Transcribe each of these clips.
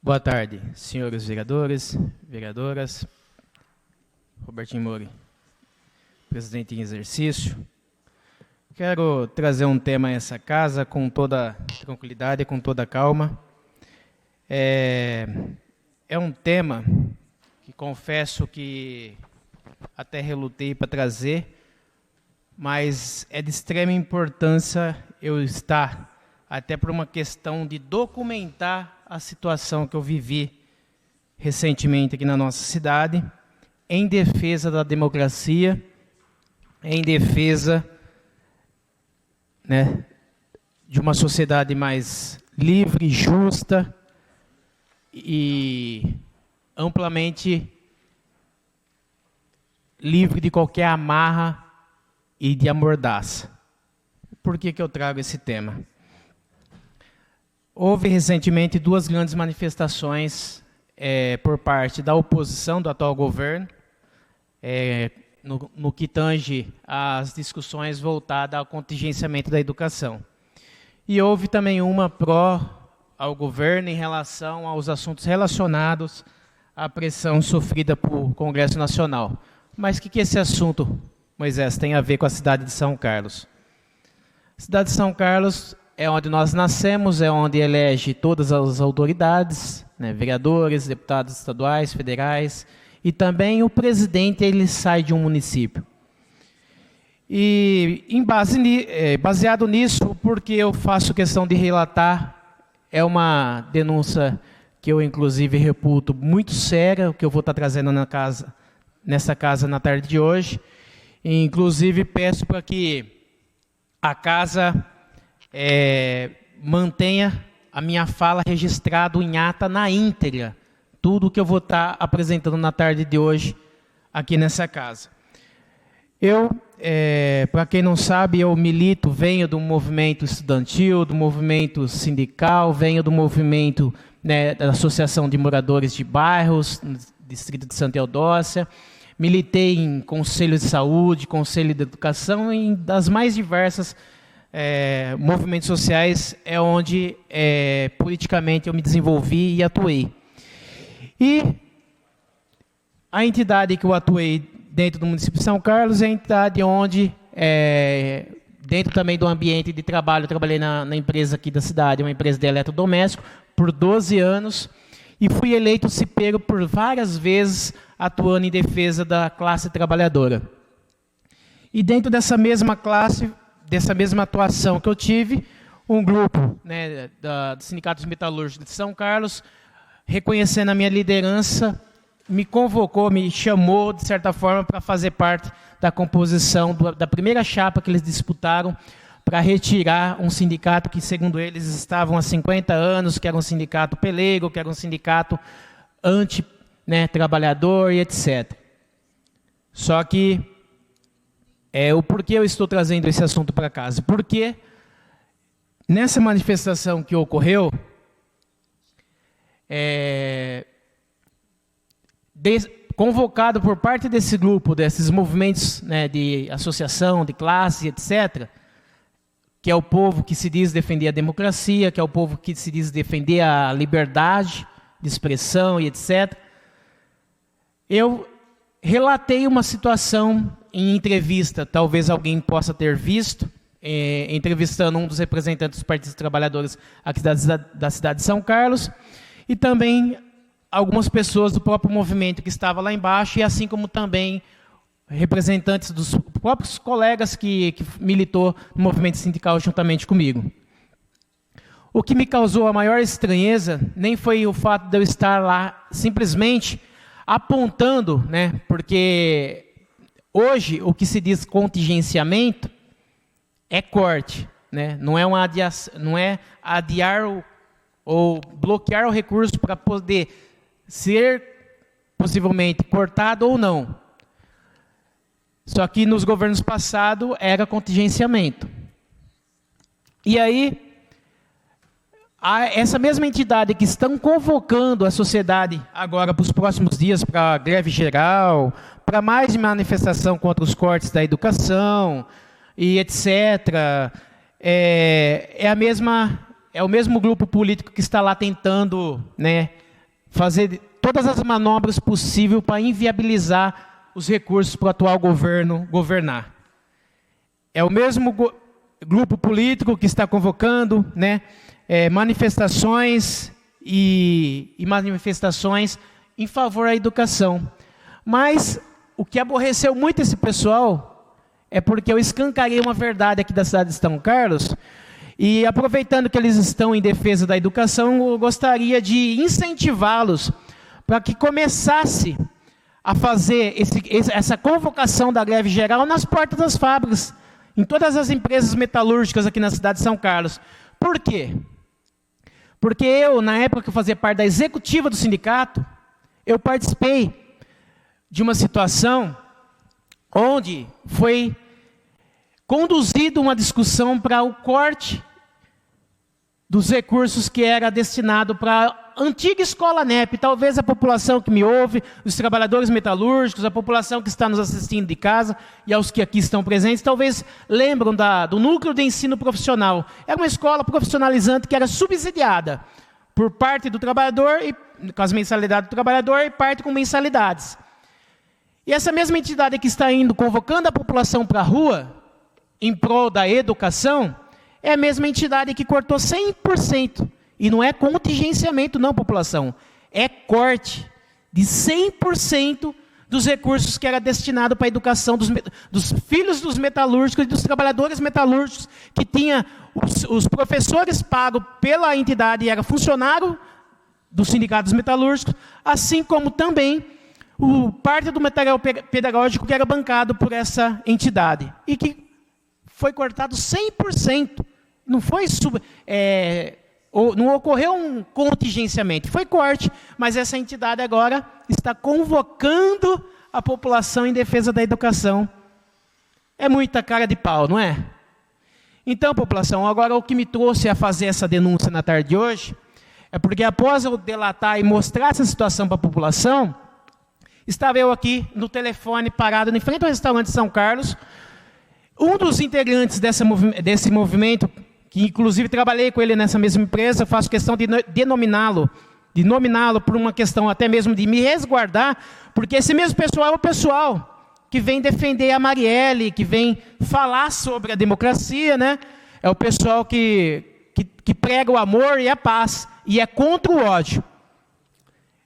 Boa tarde, senhores vereadores, vereadoras. Robertinho Mori, presidente em exercício. Quero trazer um tema a essa casa com toda tranquilidade, com toda calma. É um tema que confesso que até relutei para trazer, mas é de extrema importância eu estar, até por uma questão de documentar a situação que eu vivi recentemente aqui na nossa cidade, em defesa da democracia, em defesa, né, de uma sociedade mais livre, justa e amplamente livre de qualquer amarra e de amordaça. Por que eu trago esse tema? Houve recentemente duas grandes manifestações por parte da oposição do atual governo, no que tange às discussões voltadas ao contingenciamento da educação. E houve também uma pró ao governo em relação aos assuntos relacionados à pressão sofrida por Congresso Nacional. Mas o que esse assunto, Moisés, tem a ver com a cidade de São Carlos? A cidade de São Carlos é onde nós nascemos, é onde elege todas as autoridades, né, vereadores, deputados estaduais, federais, e também o presidente ele sai de um município. E baseado nisso, porque eu faço questão de relatar, é uma denúncia que eu inclusive reputo muito séria, que eu vou estar trazendo nessa casa na tarde de hoje. E, inclusive peço para que a casa mantenha a minha fala registrado em ata na íntegra, tudo que eu vou estar apresentando na tarde de hoje aqui nessa casa. Para quem não sabe, eu milito, venho do movimento estudantil, do movimento sindical, venho do movimento, né, da Associação de Moradores de Bairros, no Distrito de Santa Eudócia, militei em Conselho de Saúde, Conselho de Educação, em das mais diversas movimentos sociais é onde politicamente eu me desenvolvi e atuei. E a entidade que eu atuei dentro do município de São Carlos é a entidade onde, dentro também do ambiente de trabalho, eu trabalhei na empresa aqui da cidade, uma empresa de eletrodoméstico, por 12 anos, e fui eleito cipeiro por várias vezes, atuando em defesa da classe trabalhadora. E dentro dessa mesma classe, dessa mesma atuação que eu tive, um grupo, né, do Sindicato dos Metalúrgicos de São Carlos, reconhecendo a minha liderança, me convocou, me chamou, de certa forma, para fazer parte da composição da primeira chapa que eles disputaram para retirar um sindicato que, segundo eles, estavam há 50 anos, que era um sindicato pelego, que era um sindicato anti-trabalhador e etc. Só que, o porquê eu estou trazendo esse assunto para casa? Porque nessa manifestação que ocorreu, convocado por parte desse grupo, desses movimentos, né, de associação, de classe, etc., que é o povo que se diz defender a democracia, que é o povo que se diz defender a liberdade de expressão e etc., eu relatei uma situação em entrevista, talvez alguém possa ter visto, entrevistando um dos representantes dos partidos trabalhadores aqui da cidade de São Carlos, e também algumas pessoas do próprio movimento que estava lá embaixo, e assim como também representantes dos próprios colegas que militou no movimento sindical juntamente comigo. O que me causou a maior estranheza nem foi o fato de eu estar lá simplesmente apontando, né, porque hoje o que se diz contingenciamento é corte, né, não é adiar ou bloquear o recurso para poder ser possivelmente cortado ou não. Só que nos governos passados era contingenciamento. E aí, essa mesma entidade que estão convocando a sociedade agora para os próximos dias para greve geral, para mais manifestação contra os cortes da educação e etc., é o mesmo grupo político que está lá tentando, né, fazer todas as manobras possíveis para inviabilizar os recursos para o atual governo governar. É o mesmo grupo político que está convocando, né, manifestações e manifestações em favor da educação. Mas o que aborreceu muito esse pessoal é porque eu escancarei uma verdade aqui da cidade de São Carlos, e aproveitando que eles estão em defesa da educação, eu gostaria de incentivá-los para que começasse a fazer essa convocação da greve geral nas portas das fábricas, em todas as empresas metalúrgicas aqui na cidade de São Carlos. Por quê? Porque eu, na época que eu fazia parte da executiva do sindicato, eu participei de uma situação onde foi conduzida uma discussão para o corte dos recursos que era destinado para a antiga escola NEP. Talvez a população que me ouve, os trabalhadores metalúrgicos, a população que está nos assistindo de casa e aos que aqui estão presentes, talvez lembram do núcleo de ensino profissional. Era uma escola profissionalizante que era subsidiada por parte do trabalhador, com as mensalidades do trabalhador, e parte com mensalidades. E essa mesma entidade que está indo, convocando a população para a rua, em prol da educação, é a mesma entidade que cortou 100%. E não é contingenciamento não, população. É corte de 100% dos recursos que era destinado para a educação dos filhos dos metalúrgicos e dos trabalhadores metalúrgicos, que tinha os professores pagos pela entidade e era funcionário dos sindicatos metalúrgicos, assim como também parte do material pedagógico que era bancado por essa entidade. E que foi cortado 100%. Não foi não ocorreu um contingenciamento, foi corte, mas essa entidade agora está convocando a população em defesa da educação. É muita cara de pau, não é? Então, população, agora o que me trouxe a fazer essa denúncia na tarde de hoje, é porque após eu delatar e mostrar essa situação para a população, estava eu aqui no telefone parado em frente ao restaurante São Carlos. Um dos integrantes desse movimento, que inclusive trabalhei com ele nessa mesma empresa, faço questão de nominá-lo por uma questão até mesmo de me resguardar, porque esse mesmo pessoal é o pessoal que vem defender a Marielle, que vem falar sobre a democracia, né? É o pessoal que prega o amor e a paz, e é contra o ódio.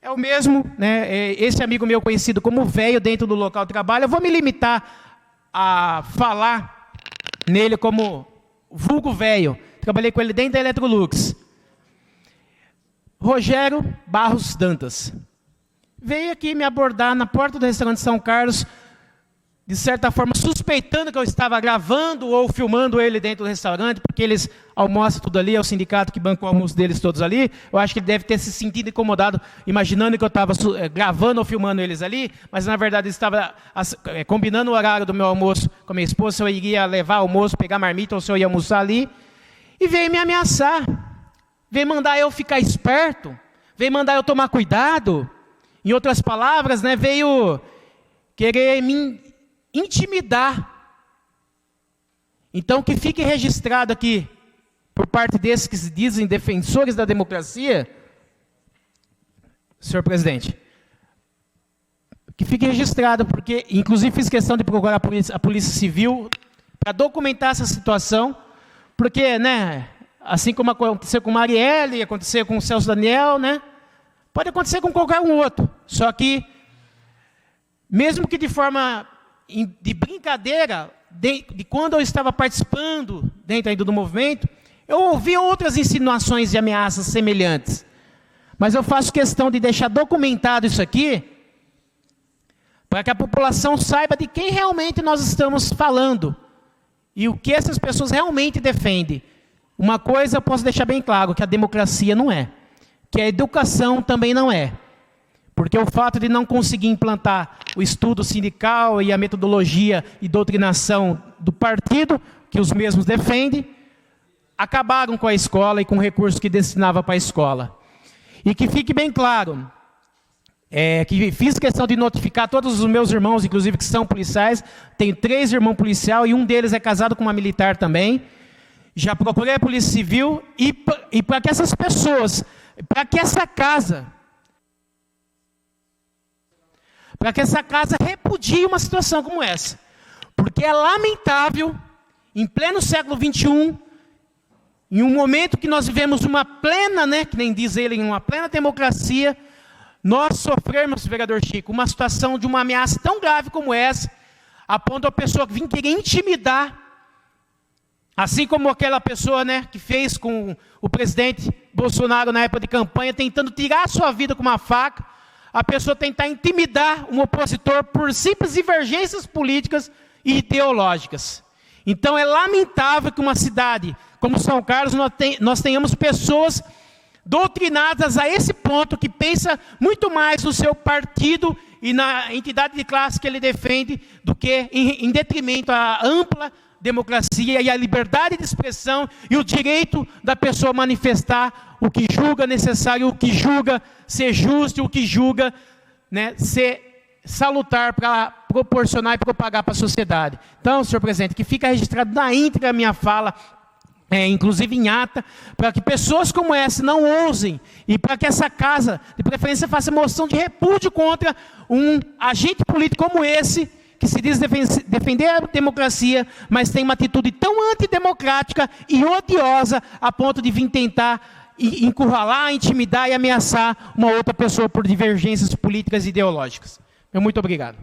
É o mesmo, né? Esse amigo meu conhecido como velho dentro do local de trabalho, eu vou me limitar a falar nele como vulgo velho. Trabalhei com ele dentro da Electrolux. Rogério Barros Dantas veio aqui me abordar na porta do restaurante São Carlos, de certa forma suspeitando que eu estava gravando ou filmando ele dentro do restaurante, porque eles almoçam tudo ali, é o sindicato que banca o almoço deles todos ali. Eu acho que ele deve ter se sentido incomodado, imaginando que eu estava gravando ou filmando eles ali, mas na verdade ele estava combinando o horário do meu almoço com a minha esposa, se eu iria levar almoço, pegar marmita ou se eu ia almoçar ali, e veio me ameaçar, veio mandar eu ficar esperto, veio mandar eu tomar cuidado, em outras palavras, né, veio querer me intimidar. Então, que fique registrado aqui, por parte desses que se dizem defensores da democracia, senhor presidente, que fique registrado, porque, inclusive, fiz questão de procurar a Polícia Civil para documentar essa situação, porque, né, assim como aconteceu com Marielle, aconteceu com o Celso Daniel, né, pode acontecer com qualquer um outro, só que, mesmo que de forma de brincadeira, de quando eu estava participando dentro ainda do movimento, eu ouvi outras insinuações e ameaças semelhantes. Mas eu faço questão de deixar documentado isso aqui, para que a população saiba de quem realmente nós estamos falando, e o que essas pessoas realmente defendem. Uma coisa eu posso deixar bem claro, que a democracia não é, que a educação também não é. Porque o fato de não conseguir implantar o estudo sindical e a metodologia e doutrinação do partido, que os mesmos defendem, acabaram com a escola e com o recurso que destinava para a escola. E que fique bem claro, que fiz questão de notificar todos os meus irmãos, inclusive que são policiais, tenho 3 irmãos policiais e um deles é casado com uma militar também. Já procurei a Polícia Civil e para que essas pessoas, para que essa casa para que essa casa repudie uma situação como essa. Porque é lamentável, em pleno século XXI, em um momento que nós vivemos uma plena, que nem diz ele, uma plena democracia, nós sofremos, vereador Chico, uma situação de uma ameaça tão grave como essa, a ponto da pessoa vir querer intimidar, assim como aquela pessoa que fez com o presidente Bolsonaro na época de campanha, tentando tirar a sua vida com uma faca, a pessoa tentar intimidar um opositor por simples divergências políticas e ideológicas. Então é lamentável que uma cidade como São Carlos nós tenhamos pessoas doutrinadas a esse ponto, que pensa muito mais no seu partido e na entidade de classe que ele defende, do que em detrimento à ampla democracia e à liberdade de expressão e o direito da pessoa manifestar o que julga necessário, o que julga ser justo, o que julga ser salutar para proporcionar e propagar para a sociedade. Então, senhor presidente, que fica registrado na íntegra a minha fala, inclusive em ata, para que pessoas como essa não ousem, e para que essa casa, de preferência, faça moção de repúdio contra um agente político como esse, que se diz defender a democracia, mas tem uma atitude tão antidemocrática e odiosa, a ponto de vir tentar encurralar, intimidar e ameaçar uma outra pessoa por divergências políticas e ideológicas. Muito obrigado.